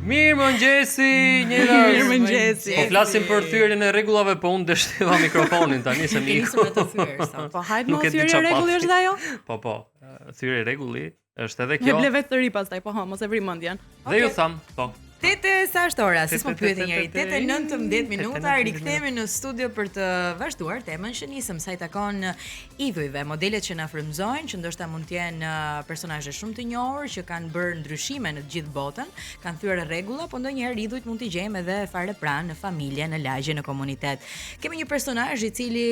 Mirëmëngjesi, njerëz. Mirëmëngjesi. Po flasim për thyrjen e rregullave, po unë dështova mikrofonin tani se mi. Nisëm me të thyer sot. Po hajt mos thyrje rregulli është ajo? Po, thyrje rregulli është edhe kjo. Me blevet të ri pastaj, po mos e vri mendjen. Dhe ju tham, po. 8 sa është ora, si s'më pyeti njëri. 8:19 minuta, rikthehemi në studio për të vazhduar temën që nisëm sa i takon idhujve, modelet që na frymëzojnë, që ndoshta mund të jenë personazhe shumë të njohur që kanë bërë ndryshime në të gjithë botën, kanë thyer rregulla, po ndonjëherë idhujt mund t'i gjejmë edhe fare pranë në familje, në lagje, në komunitet. Kemi një personazh i cili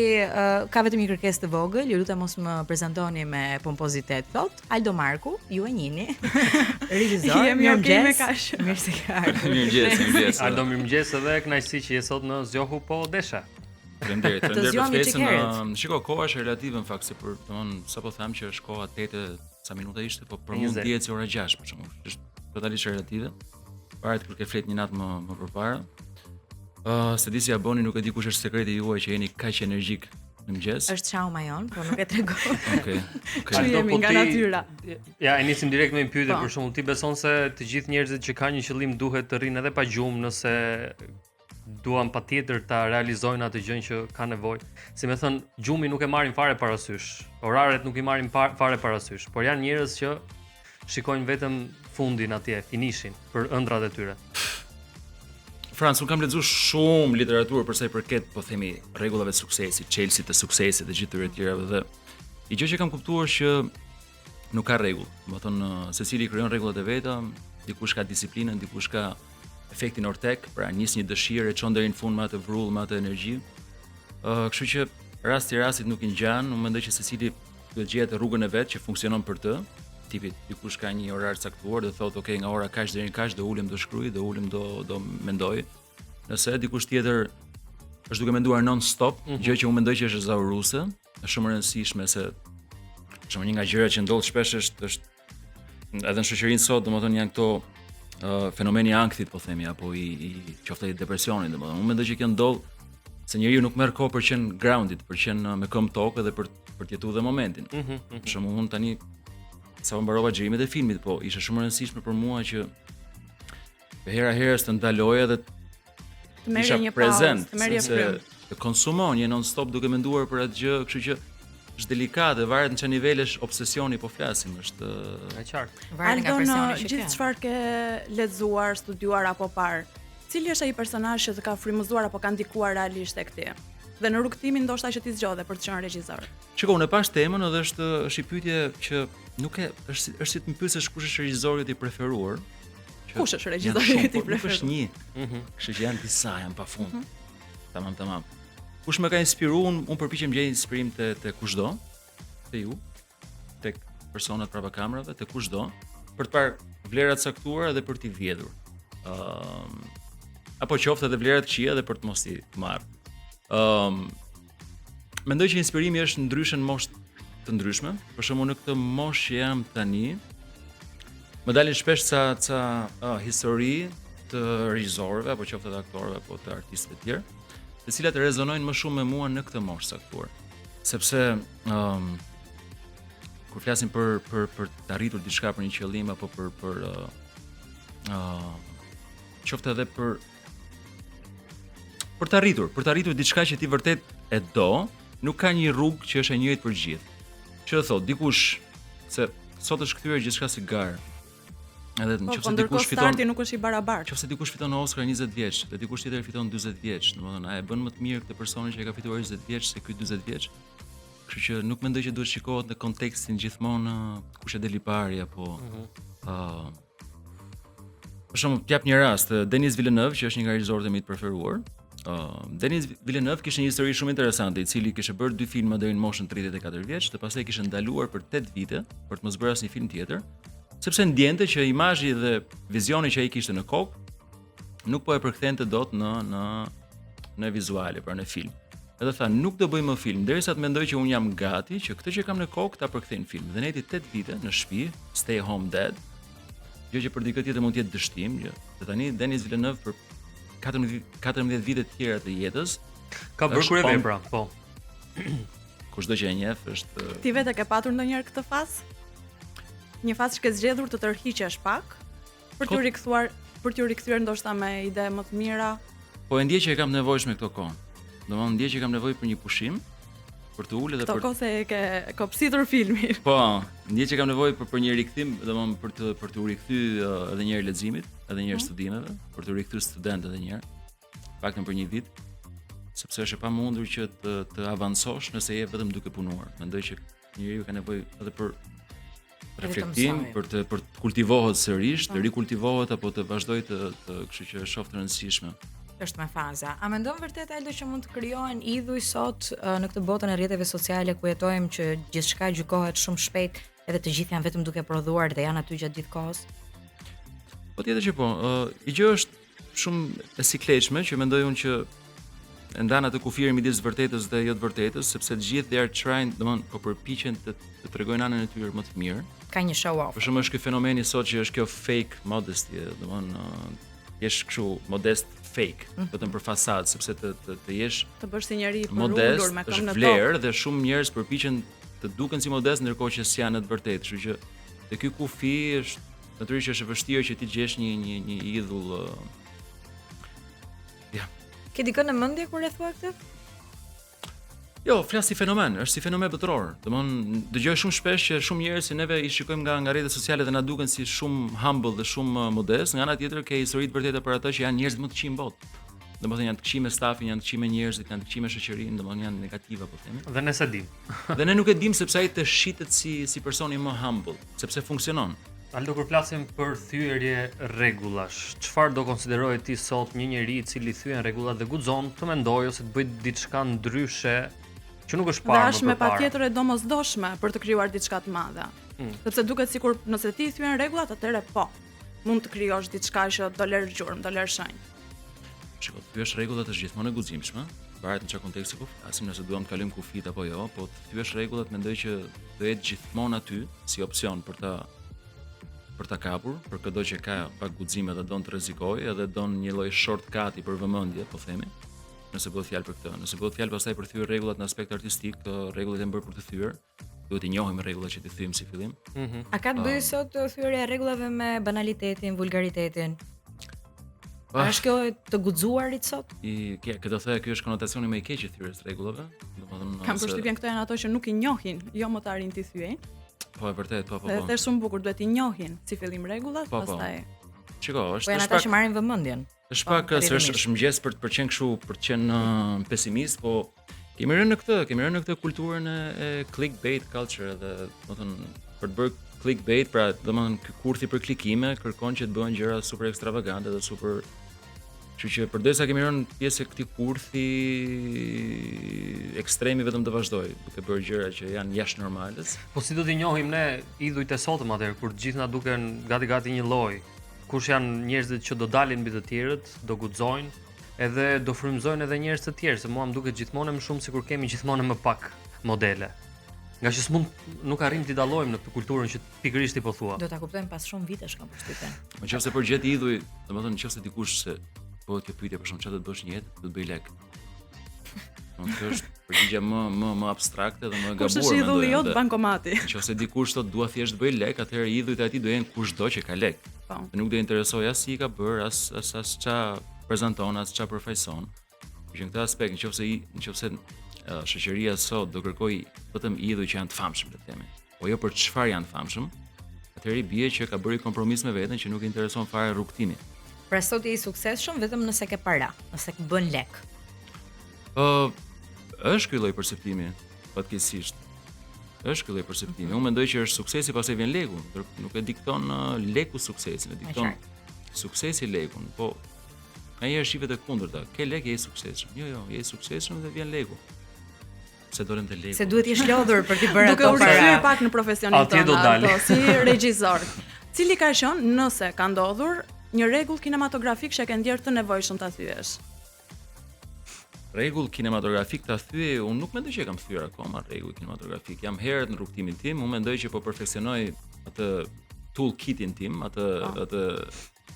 ka vetëm një kërkesë të vogël, ju lutem mos më prezantoni me pompozitet. Thot Aldo Marku, ju e njihni. Regjisor, mirëmëngjes. Mirë Mirëmëngjes. Aldo mirëmëngjes edhe kënaqësi që je sot në zgjohu po desha. Faleminderit për ftesën. Shiko, koha është relative në fakt, se për domthon sapo tham që është koha 8 sa minuta ishte, po për mua dihet se ora 6 për shembull. Është totalisht relative. Varet kur ke flet një natë më përpara. Se di si ja bëni, nuk e di kush është sekreti juaj që jeni kaq energjik në mëngjes. Është çauma jon, po nuk e tregoj. Okej. Ju jemi nga natyra. Ja, e nisim direkt me një pyetje, për shembull, ti beson se të gjithë njerëzit që kanë një qëllim duhet të rrinë edhe pa gjumë nëse duan patjetër ta realizojnë atë gjën që kanë nevojë. Si më thën, gjumi nuk e marrin fare parasysh. Oraret nuk i marrin fare parasysh, por janë njerëz që shikojnë vetëm fundin atje, finishin për ëndrat e tyre. Franc, unë kam lexuar shumë literaturë për sa i përket, po themi, rregullave të suksesit, Chelsea të suksesit dhe gjithë të tjerave, dhe i gjë që kam kuptuar që nuk ka rregull. Do të thonë, secili krijon rregullat e veta, dikush ka disiplinën, dikush ka efektin ortek, pra nis një dëshirë e çon deri në fund me atë vrull, me atë energji. Kështu që rastit nuk i ngjan, unë mendoj që secili duhet gjetë rrugën e vet që funksionon për të. Tipit, dikush ka një orar caktuar dhe thotë, okay, nga ora kaq deri në kaq do ulem do shkruaj, do ulem do mendoj. Nëse dikush tjetër është duke menduar non-stop, gjë që unë mendoj që është zauruese, është shumë e rëndësishme, se për shembull një nga gjërat që ndodh shpesh është edhe në shoqërinë sot, domethënë janë këto fenomeni i ankthit, po themi, apo i qoftë i depresionit, domethënë. Unë mendoj që kjo ndodh se njeriu nuk merr kohë për qenë grounded, për qenë me këmbë tokë dhe për të jetuar dhe momentin. Për shembull, unë tani sa mbarova xhirimet e filmit, po ishte shumë e rëndësishme për mua që hera herës të ndaloja dhe të merrja një pauzë, të merrja frym. Të konsumon një non-stop duke menduar për atë gjë, kështu që është delikate, varet në çfarë nivelesh obsesioni po flasim, është e qartë. Varet nga personi që gjithë çfarë ke lexuar, studiuar apo parë, cili është ai personazh që të ka frymëzuar apo ka ndikuar realisht tek ti? Dhe në rrugtimin ndoshta që ti zgjodhe për të qenë regjisor. Shikoj, unë pas temën edhe është një pyetje që nuk e është si të më pyesësh kush është regjisori i preferuar. Kush është regjisori i preferuar? Është një. Kështu që janë disa, janë pafund. Tamam. Kush më ka inspiruar, unë përpiqem gjej inspirim te kushdo, te ju, tek personat brapa kamerave, te kushdo, për të parë vlerat e caktuara dhe për t'i vjedhur. Apo qoftë edhe vlerat e këqija dhe për të mos i marrë. Mendoj që inspirimi është ndryshe në moshë të ndryshme. Për shembull, në këtë moshë që jam tani, më dalin shpesh ca histori të regjisorëve apo qoftë të aktorëve apo të artistëve të tjerë, të cilat rezonojnë më shumë me mua në këtë moshë caktuar. Sepse kur flasim për të arritur diçka, për një qëllim apo për qoftë edhe për të arritur diçka që ti vërtet e do, nuk ka një rrugë që është e njëjtë për gjithë. Që do thotë dikush se sot është kthyer gjithçka si garë. Edhe nëse dikush fiton, starti nuk është i barabartë. Nëse dikush fiton Oscar 20 vjeç, dhe dikush tjetër fiton 40 vjeç, domethënë a e bën më të mirë këtë personi që e ka fituar 20 vjeç se ky 40 vjeç? Kështu që nuk mendoj që duhet shikohet në kontekstin gjithmonë kush e deli pari apo për shembull, t'jap një rast, Denis Villeneuve, që është një nga regjisorët e mi të preferuar. Denis Villeneuve kishte një histori shumë interesante, i cili kishte bërë 2 filma deri në moshën 34 vjeç, dhe pastaj kishte ndaluar për 8 vite për të mos bërë asnjë film tjetër, sepse ndjente që imazhi dhe vizioni që ai kishte në kokë nuk po e përkthente dot në vizuale, pra në film. Edhe tha, nuk do bëj më film derisa të mendoj që un jam gati që këtë që kam në kokë ta përkthej në film. Dhe neti 8 vite në shtëpi, stay home dad. Gjë që për dikë tjetër mund të jetë dështim, dhe tani Denis Villeneuve për 14 vite të tjera të jetës ka bërë kryevepra, po. Kushdo që e njeh është. Ti vetë ke patur ndonjëherë këtë fazë? Një fazë që ke zgjedhur të tërhiqesh pak për të rikthyer për t'ju rikthyer ndoshta me ide më të mira. Po e ndjej që e kam nevojshme këto kohë. Domethënë ndjej që kam nevojë për një pushim, për të ulur dhe Këto kohë se e ke kopsitur filmi. Po, ndjej që kam nevojë për një rikthim, domethënë për të u rikthyer edhe një herë leximit, edhe një herë studimeve, për të rikthyer student edhe një herë, paktën për një vit, sepse është e pamundur që të avancosh nëse je vetëm duke punuar. Mendoj që njeriu ka nevojë edhe për reflektim, për të kultivohet sërish, të rikultivohet apo të vazhdoj të kështu që është shumë e rëndësishme. Është me faza. A mendon vërtet Aldo që mund të krijohen idhuj sot në këtë botën e rrjeteve sociale ku jetojmë që gjithçka gjykohet shumë shpejt edhe të gjithë janë vetëm duke prodhuar dhe janë aty gjatë gjithë kohës? Patjetër që po. I gjë është shumë e sikletshme që mendoj unë që e ndan atë kufirin midis vërtetës dhe jo të vërtetës, sepse të gjithë they are trying, domthon po përpiqen të tregojnë anën e tyre më të mirë. Ka një show off. Për shembull është ky fenomeni sot që është kjo fake modesty, domthon jesh kështu modest fake, vetëm për fasadë, sepse të jesh të bësh si njëri i modest, përulur me këmbë në vlerë tokë. dhe shumë njerëz përpiqen të duken si modest ndërkohë që s'janë në të vërtetë. Kështu që te ky kufi është natyrisht është e vështirë që ti gjesh një idhull. Ke dikën në mendje kur e thua këtë? Jo, flas si fenomen, është si fenomen botëror. Domthon dëgjoj shumë shpesh që shumë njerëz si neve i shikojmë nga rrjetet sociale dhe na duken si shumë humble dhe shumë modest, nga ana tjetër ke histori të vërteta për ata që janë njerëz më të këqij në botë. Domethënë janë të këqij me stafin, janë të këqij me njerëzit, janë të këqij me shoqërinë, domethënë janë negative po themi. Dhe ne se dim. Dhe ne nuk e dim sepse ai të shitet si personi më humble, sepse funksionon. Aldo, kur flasim për thyerje rregullash, çfarë do konsideroje ti sot një njeri i cili thyen rregullat dhe guxon të mendojë ose të bëjë diçka ndryshe që nuk është Dhe parë më është me përpara? patjetër e domosdoshme për të krijuar diçka të madhe. Sepse duket sikur nëse ti thyen rregullat, atëherë po, mund të krijosh diçka që do lër gjurmë, do lër shenjë. Shikoj, thyesh rregullat është gjithmonë e guximshme, varet në çfarë konteksti po flasim, nëse duam të kalojmë kufit apo jo, po të thyesh rregullat mendoj që do jetë gjithmonë aty si opsion për ta kapur, për çdo që ka pak guxime dhe don të rrezikojë edhe don një lloj shortcuti për vëmendje, po themi. Nëse bëhet fjalë për këtë, nëse bëhet fjalë pastaj për thyer rregullat në aspekt artistik, rregullat janë bërë për të thyer. Duhet i njohim rregullat që të thyejmë si fillim. A ka të bëjë sot thyerja e rregullave me banalitetin, vulgaritetin? A është kjo e të guxuarit sot? Këtë thënë ky është konotacioni më i keq i thyrjes rregullave. Domethënë Kam përshtypjen këto janë ato që nuk i njohin, jo më të arrin ti thyejnë. Po e vërtet, po. Dhe është shumë bukur, duhet i njohin si fillim rregullat, Po. pastaj. Shiko, Po janë ata që marrin vëmendjen. Është pak është mëngjes për të qenë kështu, për të qenë pesimist, po kemi rënë në këtë kulturën e clickbait culture dhe domethënë për të bërë clickbait, pra domethënë ky kurthi për klikime kërkon që të bëhen gjëra super ekstravagante dhe super. Kështu që përdesa kemi rënë pjesë e këtij kurthi ekstremi vetëm të vazhdoj, duke bërë gjëra që janë jashtë normales. Po si do t'i njohim ne idhujt e sotëm atëherë kur të gjithë na duken gati një lloj? Kush janë njerëzit që do dalin mbi të tjerët, do guxojnë, edhe do frymëzojnë edhe njerëz të tjerë, se mua më duket gjithmonë më shumë sikur kemi gjithmonë më pak modele. Nga që nuk arrim t'i dallojmë në këtë kulturën që pikërisht i po thua. Do ta kuptojmë pas shumë vitesh kam përshtypjen. Nëse përgjet idhuj, domethënë nëse dikush se po kjo pyetje për shkak çfarë do të bësh një jetë, do të bëj lek. Kjo është përgjigje më abstrakte dhe më e gabuar. Kush është idhulli jot bankomati? Nëse dikush thotë dua thjesht të bëj lek, atëherë idhujt e atij do jenë kushdo që ka lek. Po. Dhe nuk do interesoj as si i ka bër, as ç'a prezanton, as ç'a përfaqëson. Që në këtë aspekt, nëse shoqëria sot do kërkoj vetëm idhuj që janë të famshëm, le të themi, po jo për çfarë janë të famshëm, atëherë i bie që ka bërë kompromis me veten që nuk i intereson fare rrugtimi. Pra sot je i suksesshëm vetëm nëse ke para, nëse ke bën lek. Është ky lloj perceptimi, fatkeqësisht. Është ky lloj perceptimi. Unë mendoj që është suksesi pastaj vjen leku, nuk e dikton leku suksesin, e dikton suksesi lekun, po ai është shihet e kundërta. Ke lek je i suksesshëm. Jo, je i suksesshëm dhe vjen leku. Se dolem te leku. Se duhet jesh lodhur për të bërë ato Duke u para. rikthyer pak në profesionin Atje do dalë. si regjisor. Cili ka qenë nëse ka ndodhur një rregull kinematografik që e ke ndjerë të nevojshëm ta thyesh? Rregull kinematografik ta thyej, unë nuk mendoj që e kam thyer akoma rregull kinematografik. Jam herët në rrugtimin tim, unë mendoj që po perfeksionoj atë toolkitin tim, atë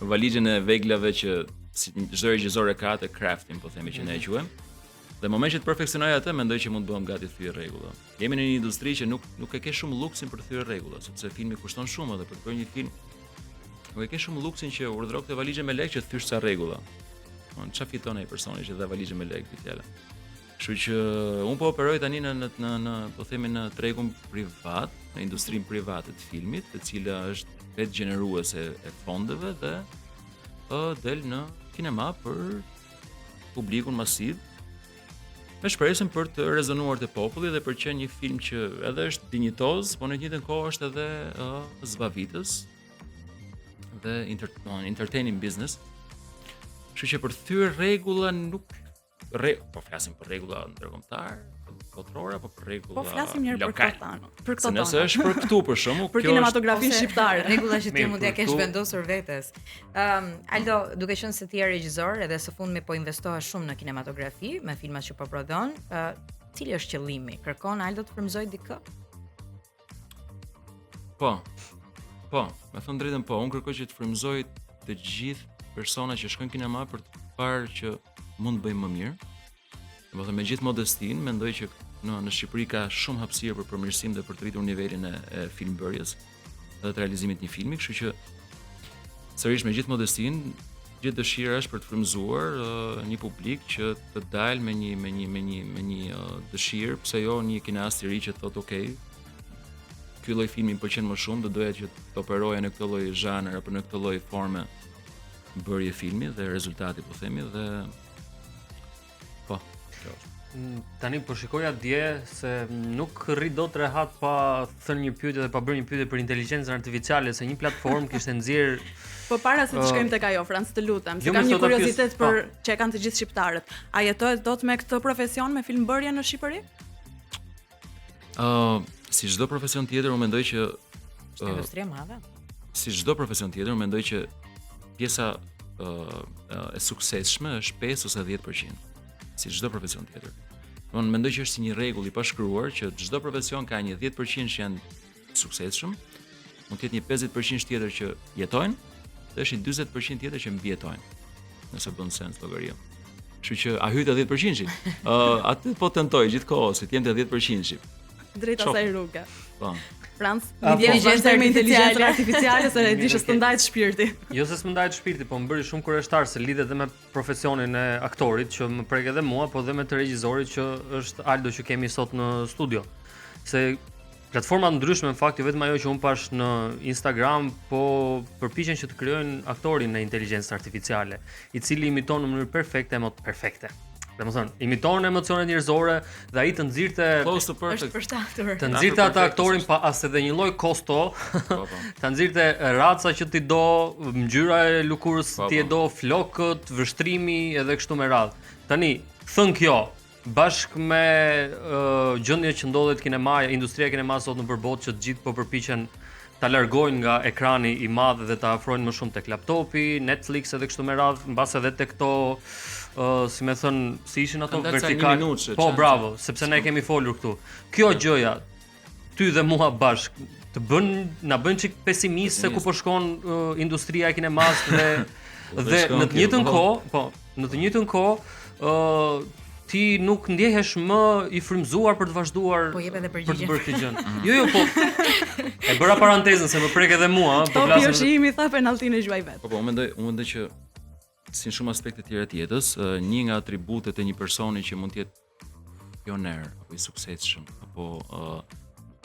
valizhen e veglave që si çdo regjisor e ka atë craftin, po themi që ne e quajmë. Dhe në moment që të perfeksionoj atë, mendoj që mund të bëhem gati të thyej rregulla. Jemi në një industri që nuk e ke shumë luksin për të thyer rregulla, sepse filmi kushton shumë edhe për të bërë një film Nuk e ke shumë luksin që urdhëro këtë valizhe me lekë që të thysh ca rregulla. Çfarë fiton ai personi që dha valizhe me lekë këtë fjalë. Kështu që un po operoj tani në po themi në tregun privat, në industrinë private të filmit, e cila është vetë gjeneruese e fondeve dhe del në kinema për publikun masiv. Me shpresën për të rezonuar te populli dhe për të qenë një film që edhe është dinjitoz, por në të njëjtën kohë është edhe zbavitës dhe entertaining business. Kështu që për thyer rregulla nuk po flasim për rregulla ndërkombëtare, botërore apo për rregulla Po flasim njëherë për këto tonë. Për këto tonë. Nëse është për këtu për shkakun, për kinematografinë shqiptare. Rregulla që ti mund t'ia kesh vendosur vetes. Aldo, duke qenë se ti je regjisor edhe së fundmi po investohesh shumë në kinematografi, me filmat që po prodhon, cili është qëllimi? Kërkon Aldo të frymëzojë dikë? Po, me thënë drejtën po, unë kërkoj që të frymëzoj të gjithë persona që shkojnë kinema për të parë që mund të bëjmë më mirë. Domethënë me gjithë modestinë, mendoj që në Shqipëri ka shumë hapësirë për përmirësim dhe për të rritur nivelin e filmbërjes dhe të realizimit të një filmi, kështu që sërish me gjithë modestinë, gjithë dëshira është për të frymëzuar një publik që të dalë me një dëshirë, pse jo një kinast i ri që thotë okay, ky lloj filmi më pëlqen më shumë, do doja që të operoja në këtë lloj zhanër apo në këtë lloj forme bërje filmi dhe rezultati po themi dhe po. Tani po shikoja dje se nuk rri dot rehat pa thënë një pyetje dhe pa bërë një pyetje për inteligjencën artificiale se një platformë kishte nxjerr Po para se të shkojmë tek ajo, Franc, të lutem, se kam një kuriozitet për që e kanë të gjithë shqiptarët. A jetohet dot me këtë profesion me filmbërje në Shqipëri? Si çdo profesion tjetër, unë mendoj që industria e madhe. Si çdo profesion tjetër, unë mendoj që pjesa e suksesshme është 5 ose 10%. Si çdo profesion tjetër. Unë mendoj që është si një rregull i pashkruar që çdo profesion ka një 10% që janë suksesshëm, mund të jetë një 50% tjetër që jetojnë, dhe është një 40% tjetër që mbijetojnë. Nëse bën sens llogaria. Kështu që a hyj te 10%-i? Atë po tentoj gjithkohë se të jem te 10%-i. Drejt asaj rruge. Po. Franc, inteligjencë artificiale se e di që s'ndajt shpirti. Jo se s'ndajt shpirti, po më bëri shumë kurioztar se lidhet edhe me profesionin e aktorit që më prek edhe mua, po edhe me të regjisorit që është Aldo që kemi sot në studio. Se platforma ndryshme në fakt jo vetëm ajo që un pash në Instagram, po përpiqen që të krijojnë aktorin në inteligjencë artificiale, i cili imiton në mënyrë perfekte. Domethënë, imiton emocionet njerëzore dhe ai të nxirrte është përshtatur. Të nxirrte ata aktorin pa as edhe një lloj kosto. Të nxirrte raca që ti do, ngjyra e lëkurës ti e do, flokët, vështrimi edhe kështu me radhë. Tani, thën kjo, bashkë me gjendjen që ndodhet kinemaja, industria e kinemas sot në përballë që të gjithë po përpiqen ta largojnë nga ekrani i madh dhe ta afrojnë më shumë tek laptopi, Netflix edhe kështu me radhë, mbas edhe tek këto si më thon, si ishin ato vertikal. Po bravo, sepse ne kemi folur këtu. Kjo gjëja ty dhe mua bashk na bën çik pesimist se ku po shkon industria e kinemas dhe në të njëjtën kohë, ti nuk ndjehesh më i frymzuar për të vazhduar për të bërë këtë gjë. Jo, po. E bëra parantezën se më prek edhe mua, po flasim. Po jemi tha penalltin e juaj vet. Po, unë mendoj që si në shumë aspekte tjera të jetës, një nga atributet e një personi që mund të jetë pioner apo i suksesshëm apo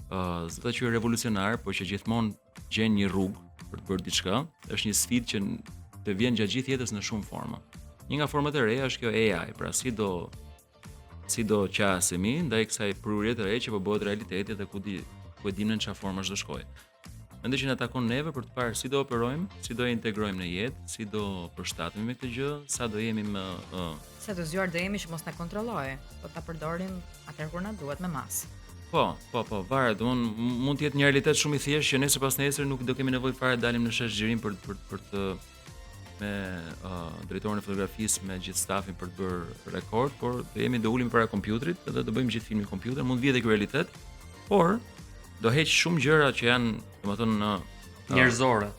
s'do të thojë revolucionar, por që gjithmonë gjen një rrugë për të bërë diçka, është një sfidë që të vjen gjatë gjithë jetës në shumë forma. Një nga format e reja është kjo AI, pra si do qasemi ndaj kësaj prurje të re që po bëhet realiteti dhe ku e dimë në çfarë formash do shkojë. Mendoj që na takon neve për të parë si do operojmë, si do e integrojmë në jetë, si do përshtatemi me këtë gjë, sa do jemi më sa të zgjuar do jemi që mos na kontrollojë, po ta përdorim atëherë kur na duhet me mas. Po, varet, mund të jetë një realitet shumë i thjeshtë që nesër pas nesër nuk do kemi nevojë fare dalim në shesh xhirim për të me drejtorin e fotografisë me gjithë stafin për të bërë rekord, por do ulemi para kompjuterit dhe do bëjmë gjithë filmin në kompjuter, mund vijë tek realitet, por do heq shumë gjëra që janë, domethënë, njerëzore.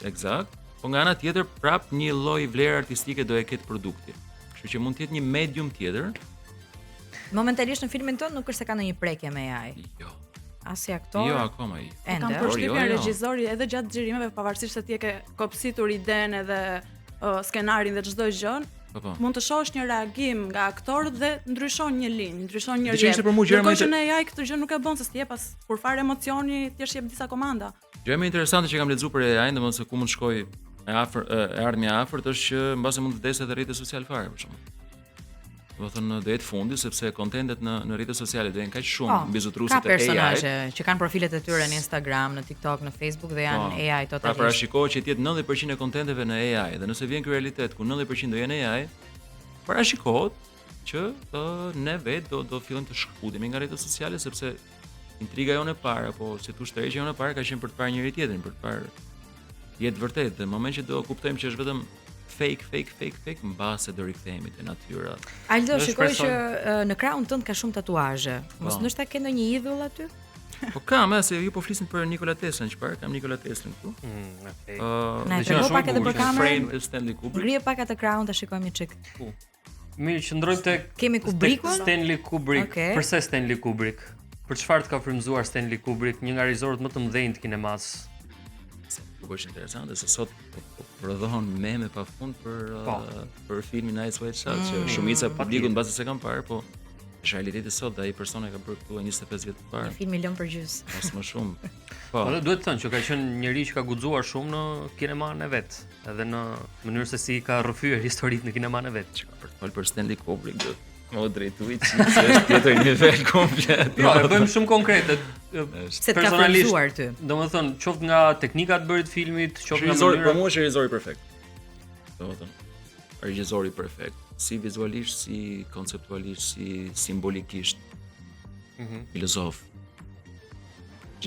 Eksakt. Po nga ana tjetër prap një lloj vlere artistike do e ketë produkti. Kështu që mund të jetë një medium tjetër. Momentalisht në filmin tonë nuk është se ka ndonjë prekje me AI. Jo. as si aktor. Jo, akoma i. Kam Ende. përshtypjen jo. regjizori edhe gjatë xhirimeve, pavarësisht se ti e ke kopsitur idenë edhe skenarin dhe çdo gjë, Po. mund të shohësh një reagim nga aktorët dhe ndryshon një linjë, ndryshon një Dhe që ishte për mua gjëra më Ndërkohë që në AI këtë gjë nuk e bën se s'ti jep pas kur fare emocioni, thjesht jep disa komanda. Gjëja më interesante që kam lexuar për AI, domethënë se ku mund shkoj e ardhmja e afërt është që mbase mund të desë edhe rrjetet sociale fare për shembull. Domethënë do jetë fundi sepse kontentet në rrjetet sociale do jenë kaq shumë mbi Ka zotruesit e AI. personazhe që kanë profilet e tyre në Instagram, në TikTok, në Facebook dhe janë AI Pra totalisht. parashikohet që të jetë 90% e kontenteve në AI dhe nëse vjen ky realitet ku 90% do jenë AI, parashikohet që ne vetë do fillojmë të shkputemi nga rrjetet sociale sepse intriga jonë e parë apo si thosh tërheqja jonë e parë ka qenë për të parë njëri tjetrin, për të parë jetë vërtet. Dhe në moment që do kuptojmë që është vetëm fake, mbase do rikthehemi te natyra. Aldo, Është shikoj person- që në krahun tënd ka shumë tatuazhe. Mos ndoshta ke ndonjë idhull aty? Po kam, se ju po flisin për Nikola Tesla, çfarë? Kam Nikola Tesla këtu. Okay. Na e Dhe që tregoj është pak shumë edhe bukur për që kamerën. Frame e Stanley Kubrick. Ngrije pak atë krahun ta shikojmë një çik. Mirë, qëndrojmë tek Kemi Kubrickun? Stanley Kubrick. Okej. Pse Stanley Kubrick? Për çfarë të ka frymzuar Stanley Kubrick, një nga regjisorët më të mëdhenj të kinemas? Nuk është interesante se sot po prodhon meme pafund për filmin Eyes Wide Shut, që shumica publikut mbasi se kanë parë, po është realiteti sot dhe ai personi ka bërë këtu 25 vjet të parë, Filmi lëm për gjys. as më shumë. Po. Po dhe duhet të thënë që ka qenë njëri që ka guxuar shumë në kineman e vet, edhe në mënyrë se si ka rrëfyer historitë në kineman e vet. Për të folur për Stanley Kubrick, do më drejtuaj që është tjetër nivel komplet. Jo, e bëjmë shumë konkrete. Se të ka frymzuar ty. Domethënë, qoftë nga teknika e bërit filmit, qoftë nga Regjizori, për mënyra. mua është regjizori perfekt. Domethënë, regjizori perfekt, si vizualisht, si konceptualisht, si simbolikisht. Filozof.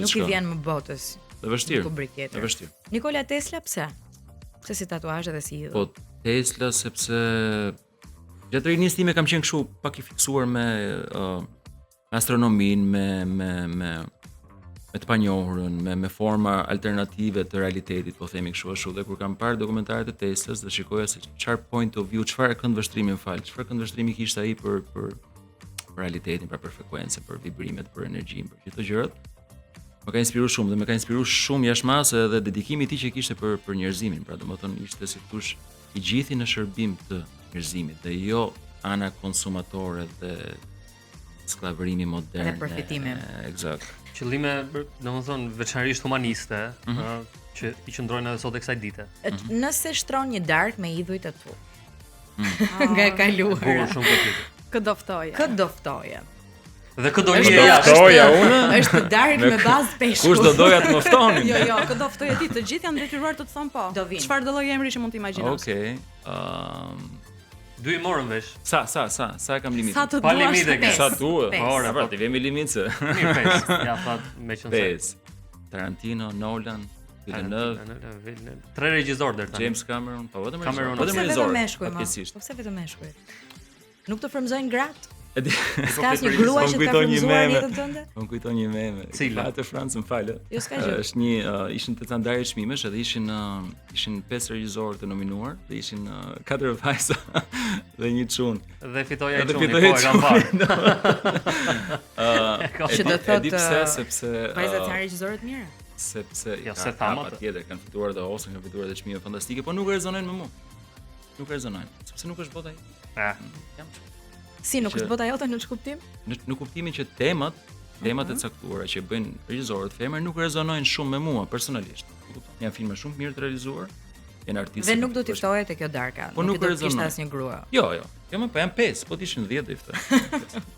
Nuk i vjen më botës. Dhe vështirë. Kubrick Dhe tjetër. vështirë. Nikola Tesla pse? Pse si tatuazhe dhe si idhull? Po Tesla sepse gjatë rinisë time kam qenë kështu pak i fiksuar me astronominë, me të panjohurën, me forma alternative të realitetit, po themi kështu dhe kur kam parë dokumentaret e Teslas dhe shikoja se çfarë point of view, çfarë këndvështrimi çfarë këndvështrimi kishte ai për realitetin, për frekuencën, për vibrimet, për energjinë, për gjithë gjërat. Më ka inspiruar shumë dhe më ka inspiruar shumë jashtëmasë dhe dedikimi i tij që kishte për njerëzimin. Pra domethënë ishte si thosh i gjithi në shërbim të njerëzimit dhe jo ana konsumatore dhe sklavërimi modern. Dhe përfitimi. Eksakt. Qëllime, domethënë veçanërisht humaniste, që i qëndrojnë edhe sot e kësaj dite. Nëse shtron një dark me idhujt e tu. Nga e kaluara. Bukur shumë këtë. Kë do ftoje. Kë do ftoje? Dhe këtë do Është lije jashtë. Ftoja unë. Është dark me bazë peshku. Kush do doja të më ftonin? Jo, kë do ftoje ti, të gjithë janë detyruar të thonë po. Do vinë. Çfarë do lloj emri që mund të imagjinosh? Okej. Dy i morën vesh. Sa e kam limitin? Sa të Pa duash. limite ke. Sa duhet? Pesë. Ora, Pra, ti vemi limit se. Mirë, 5. Ja, tha me qenë se. 5. Tarantino, Nolan, Villeneuve, Tre regjizor deri tani. James Cameron, po vetëm Cameron. Po vetëm pse vetëm regjizor. meshkuj, ma? Fatkeqësisht. Po pse vetëm meshkuj? Nuk të frymzojnë gratë? E di. Ska asnjë grua që të ka frymzuar jetën tënde? Unë kujton një meme. Cila? Atë Francë më falë. Jo, s'ka gjë. Është një ishin të ndarje çmimesh edhe ishin 5 regjizorë të nominuar dhe ishin 4 vajza dhe një çun. Dhe fitoja i Edhe çuni, po fitoi e kam parë. Që do E di pse thotë sepse vajzat janë regjisorë të mirë. sepse Jo, se tham atë. patjetër kanë fituar edhe Oscar, kanë fituar edhe çmime fantastike, po nuk rezonojnë me mua. Nuk rezonojnë, sepse nuk është bota ime. Jam kështu. Si nuk Që- është bota jote në ç'kuptim? Në kuptimin që temat e caktuara që bëjnë regjizorët femër nuk rezonojnë shumë me mua personalisht. Janë filma shumë të mirë të realizuar, janë artistë. Dhe nuk do t'i ftoje te kjo darka. Po nuk do të rezonoj. kishte asnjë grua. Jo. Jo, më po janë 5, po t'ishin 10 do i ftoj.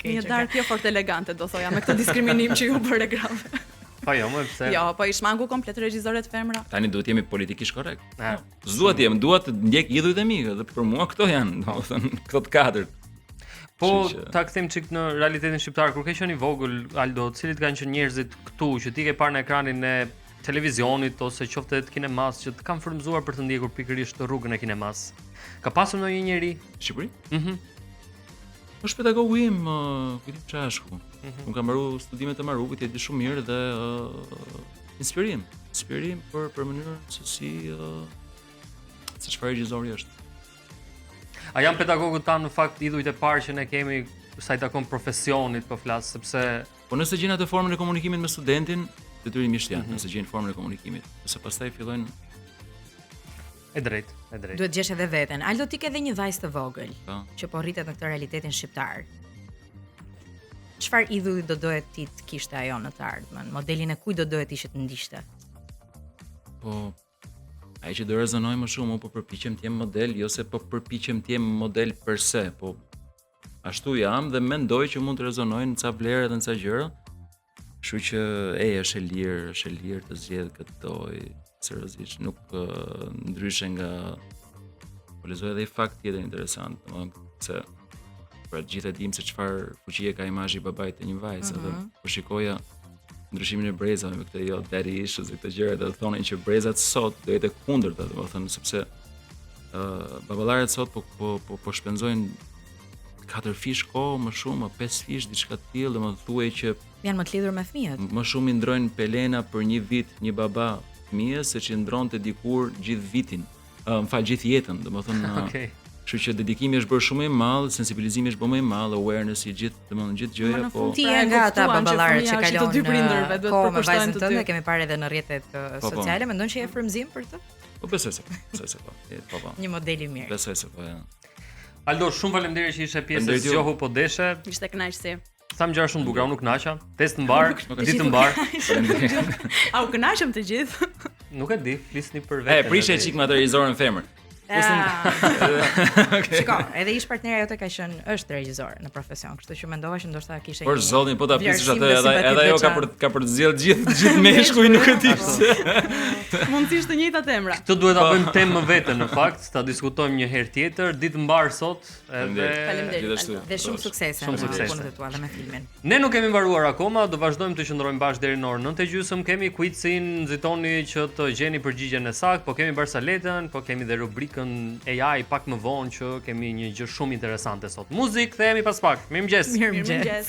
Një dark jo fort elegante, do thoja, me këtë diskriminim që ju bëre grave. Po jo, më pse? Jo, po i shmangu komplet regjisorët femra. Tani duhet jemi politikisht korrekt. Ja. S'dua të jem, dua të ndjek idhujt e mi, dhe për mua këto janë, domethënë, këto të katërt. Po Kështu që- ta kthejmë çik në realitetin shqiptar, kur ke qenë i vogël Aldo, cilit kanë qenë njerëzit këtu që ti ke parë në ekranin e televizionit ose qoftë të kinemas që të kanë frymzuar për të ndjekur pikërisht rrugën e kinemas. Ka pasur ndonjë njeri? Shqipëri? Mhm. Është pedagogu im, Kujtim Çashku. Unë kam mbaruar studimet e Marukut, e di shumë mirë dhe inspirim për mënyrën se se çfarë regjizori është. A janë pedagogët tanë në fakt idhujt e parë që ne kemi sa i takon profesionit po flas, sepse Po nëse gjen atë formën e komunikimit me studentin, detyrimisht janë, nëse gjen formën e komunikimit. Sepse pastaj fillojnë E drejt. Duhet gjesh edhe veten. Aldo ti ke edhe një vajzë të vogël Po. që po rritet në këtë realitetin shqiptar. Çfarë idhulli do dohet ti të kishte ajo në të ardhmen? Modelin e kujt do dohet ishte të ndiqte? Po ai që do rezonoj më shumë, unë po përpiqem të jem model, jo se po përpiqem të jem model per se, po ashtu jam dhe mendoj që mund të rezonojnë ca vlerë dhe ca gjëra. Kështu që është e lirë të zgjedh këtë doj, seriozisht, nuk ndryshe nga po lexoj edhe një fakt tjetër interesant, domethënë se për gjithë e dim se çfarë fuqie ka imazhi i babait të një vajze, dhe po shikoja ndryshimin e brezave me këtë jo daddy issues dhe këtë gjëra, dhe thonin që brezat sot do jetë e kundërta, domethënë sepse baballarët sot po shpenzojnë 4 fish kohë më shumë, 5 fish diçka të tillë, domethënë thuaj që Janë më të lidhur me fëmijët. më shumë i ndrojnë pelena për një vit një baba fëmijës se që ndronte dikur gjithë vitin, gjithë jetën, domethënë. Okej. Kështu që dedikimi është bërë shumë i madh, sensibilizimi është bërë më i madh, awareness-i domethënë gjithë gjëja, po Ti je nga ata baballarët që të kalon dy prindërve duhet kohë me përkushtojnë vajzën të tënde, dy. kemi parë edhe në rrjetet sociale, mendon që je frymëzim për të? po besoj se po. Po. Një model i mirë. Besoj se po. Ja. Aldo, shumë faleminderit që ishe pjesë e Faleminderit ju. zgjohu po deshe. Ishte kënaqësi. Tham gjëra shumë të bukura, unë nuk naqa. Test në bar, ditë në bar. A u kënaqëm të gjithë? Nuk e di, flisni për veten. Prishe çik me atë regjisorën femër. Shiko, edhe ish partneri jote ka qenë është regjisor në profesion, kështu që mendova që ndoshta kishte Por zotin, po ta pisësh atë, vlerësim dhe edhe ajo simpati ka për të zgjedhë gjithë meshkuj, nuk e di pse. Mundësisht të njëjtat emra. Këtë duhet ta bëjmë temë më vete në fakt, ta diskutojmë një herë tjetër, ditë mbar sot, edhe Faleminderit. Gjithashtu. Dhe shumë suksese Shumë në suksese. punët e tua dhe me filmin. ne nuk kemi mbaruar akoma, do vazhdojmë të qëndrojmë bashkë deri në orën 9:30. Kemi quizin, nxitoni që të gjeni përgjigjen e saktë, po kemi Barsaletën, po kemi dhe rubrikën AI pak më vonë që kemi një gjë shumë interesante sot. Muzikë, kthehemi pas pak. Mirëmëngjes. Mirëmëngjes. Mirëmëngjes.